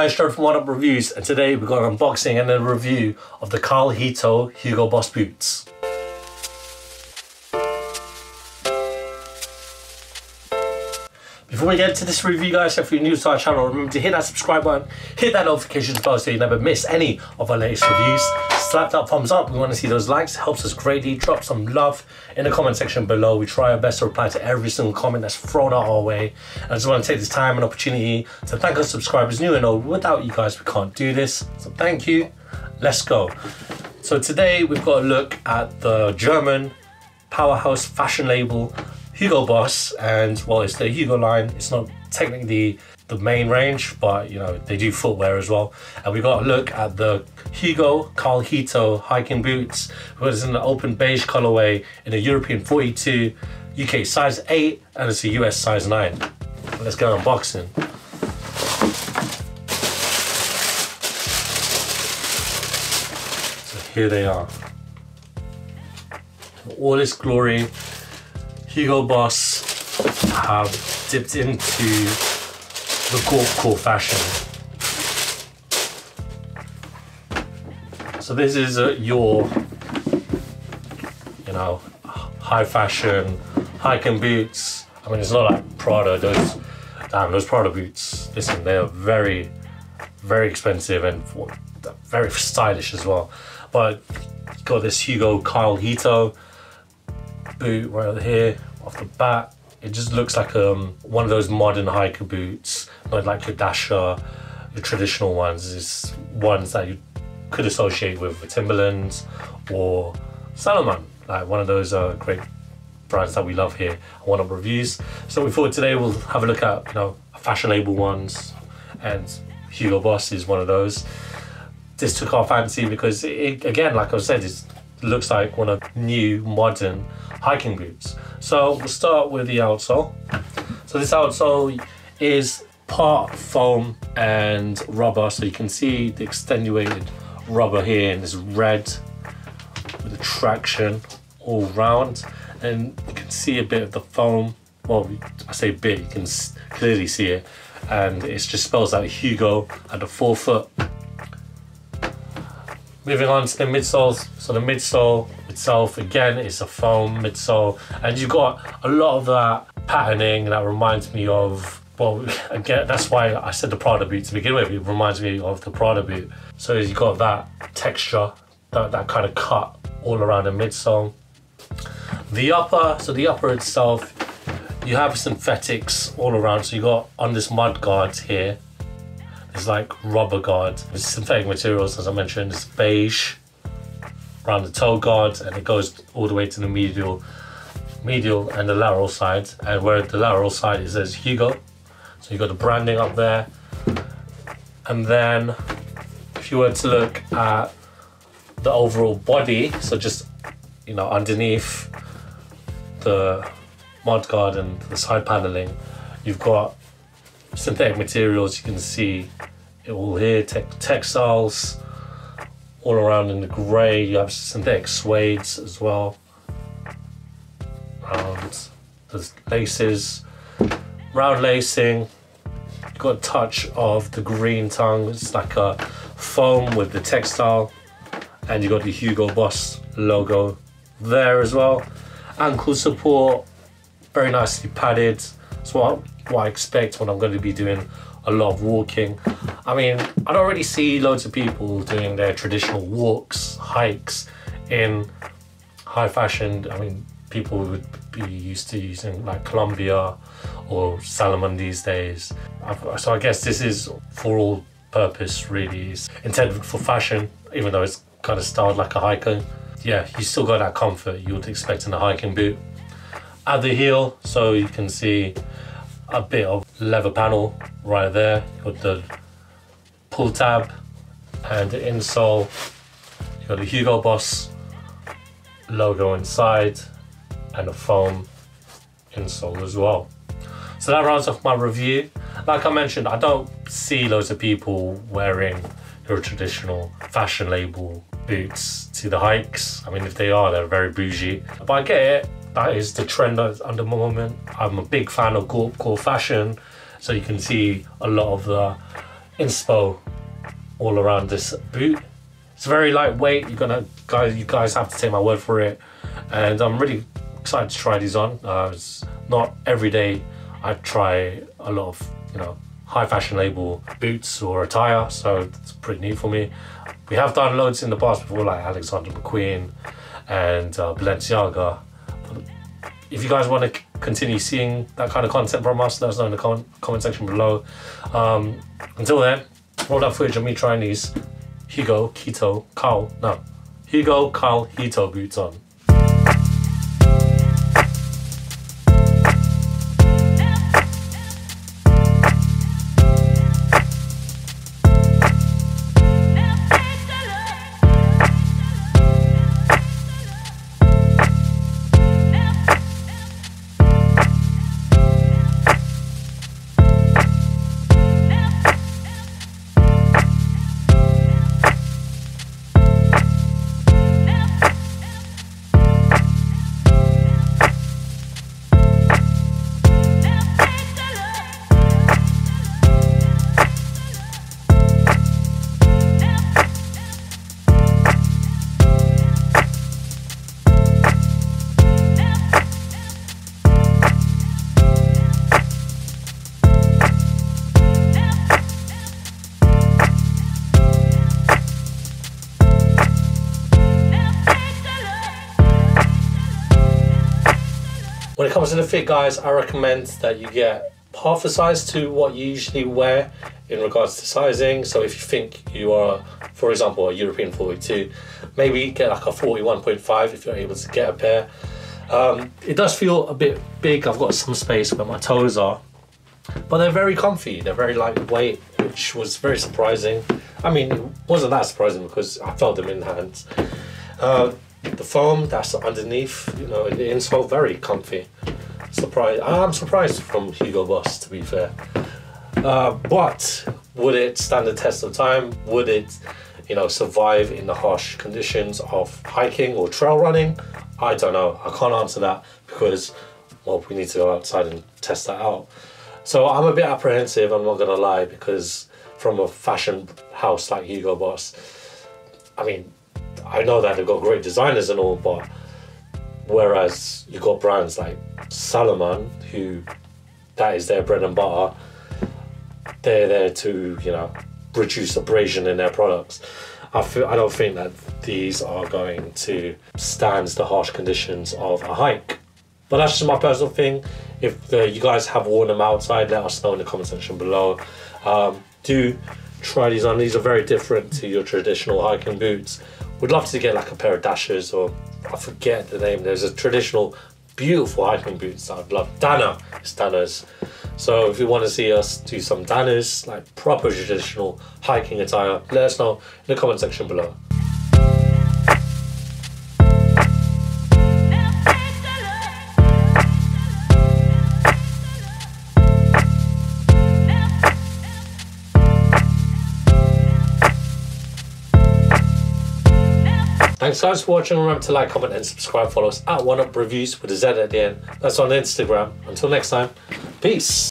guys, Gerald from Oneupreviewz, and today we've got an unboxing and a review of the KYLE HITO Hugo Boss boots. Before we get into this review, guys, if you're new to our channel, remember to hit that subscribe button, hit that notifications bell so you never miss any of our latest reviews. Slap that thumbs up, we want to see those likes, it helps us greatly. Drop some love in the comment section below. We try our best to reply to every single comment that's thrown out our way. And I just want to take this time and opportunity to thank our subscribers, new and old. Without you guys, we can't do this. So thank you. Let's go. So today we've got a look at the German powerhouse fashion label Hugo Boss, and well, it's the Hugo line. It's not technically the main range, but you know, they do footwear as well. And we got a look at the Hugo KYLE HITO hiking boots, which is in the open beige colorway in a European 42, UK size 8, and it's a US size 9. Let's go unboxing. So here they are. In all its glory, Hugo Boss have dipped into the core fashion. So this is your, you know, high fashion hiking boots. I mean, it's not like Prada. Those Prada boots, listen, they are very, very expensive and very stylish as well. But you got this Hugo KYLE HITO boot right here off the bat. It just looks like one of those modern hiker boots, not like your Dasher, your traditional ones. It's ones that you could associate with Timberlands or Salomon, like one of those great brands that we love here at Oneupreviewz. So we thought today we'll have a look at, you know, fashion label ones, and Hugo Boss is one of those. This took our fancy because it, again, like I said, it looks like one of new modern hiking boots. So we'll start with the outsole. So this outsole is part foam and rubber, so you can see the extenuated rubber here in this red with the traction all round, and you can see a bit of the foam. Well, I say bit, you can clearly see it, and it just spells out Hugo at the forefoot. Moving on to the midsole. So the midsole itself, again, is a foam midsole, and you've got a lot of that patterning that reminds me of, well, again, that's why I said the Prada boot to begin with. It reminds me of the Prada boot. So you've got that texture, that kind of cut all around the midsole. The upper, so the upper itself, you have synthetics all around. So you got on this mud guard here, it's like rubber guard. It's synthetic materials, as I mentioned. It's beige around the toe guard, and it goes all the way to the medial and the lateral side. And where the lateral side is, there's Hugo. So you got the branding up there. And then if you were to look at the overall body, so just, you know, underneath the mud guard and the side paneling, you've got synthetic materials. You can see it all here, textiles all around in the grey. You have synthetic suedes as well, and there's laces, round lacing. You've got a touch of the green tongue. It's like a foam with the textile, and you got the Hugo Boss logo there as well. Ankle support, very nicely padded. That's what I expect when I'm going to be doing a lot of walking. I mean, I don't really see loads of people doing their traditional walks, hikes in high fashion. I mean, people would be used to using like Columbia or Salomon these days. So I guess this is for all purpose, really. It's intended for fashion, even though it's kind of styled like a hiker. Yeah, you still got that comfort you would expect in a hiking boot. At the heel, so you can see a bit of leather panel right there. You got the pull tab, and the insole, you got the Hugo Boss logo inside, and a foam insole as well. So that rounds off my review. Like I mentioned, I don't see loads of people wearing your traditional fashion label boots to the hikes. I mean, if they are, they're very bougie. But I get it. That is the trend at the moment. I'm a big fan of core fashion, so you can see a lot of the inspo all around this boot. It's very lightweight. You guys have to take my word for it, and I'm really excited to try these on. It's not every day I try a lot of high fashion label boots or attire, so it's pretty new for me. We have done loads in the past before, like Alexander McQueen and Balenciaga. If you guys want to continue seeing that kind of content from us, let us know in the comment section below. Until then, roll that footage of me trying these HUGO KYLE HITO boots on. When it comes to the fit, guys, I recommend that you get half a size to what you usually wear in regards to sizing. So if you think you are, for example, a European 42, maybe get like a 41.5 if you're able to get a pair. It does feel a bit big. I've got some space where my toes are, but they're very comfy. They're very lightweight, which was very surprising. I mean, it wasn't that surprising because I felt them in hands. The foam that's underneath, the insole, very comfy. I'm surprised from Hugo Boss, to be fair. But would it stand the test of time? Would it, survive in the harsh conditions of hiking or trail running? I don't know. I can't answer that because, well, we need to go outside and test that out. So I'm a bit apprehensive, I'm not gonna lie, because from a fashion house like Hugo Boss, I mean, I know that they've got great designers and all, but whereas you've got brands like Salomon, who that is their bread and butter, they're there to, reduce abrasion in their products. I don't think that these are going to stand the harsh conditions of a hike. But that's just my personal thing. If you guys have worn them outside, let us know in the comment section below. Do try these on. These are very different to your traditional hiking boots. We'd love to get like a pair of Dashers, or I forget the name. There's a traditional beautiful hiking boots that I'd love. Dana, it's Dana's. So if you want to see us do some Dana's, like proper traditional hiking attire, let us know in the comment section below. Thanks guys for watching. Remember to like, comment and subscribe. Follow us at Oneupreviewz with a Z at the end. That's on Instagram. Until next time, peace.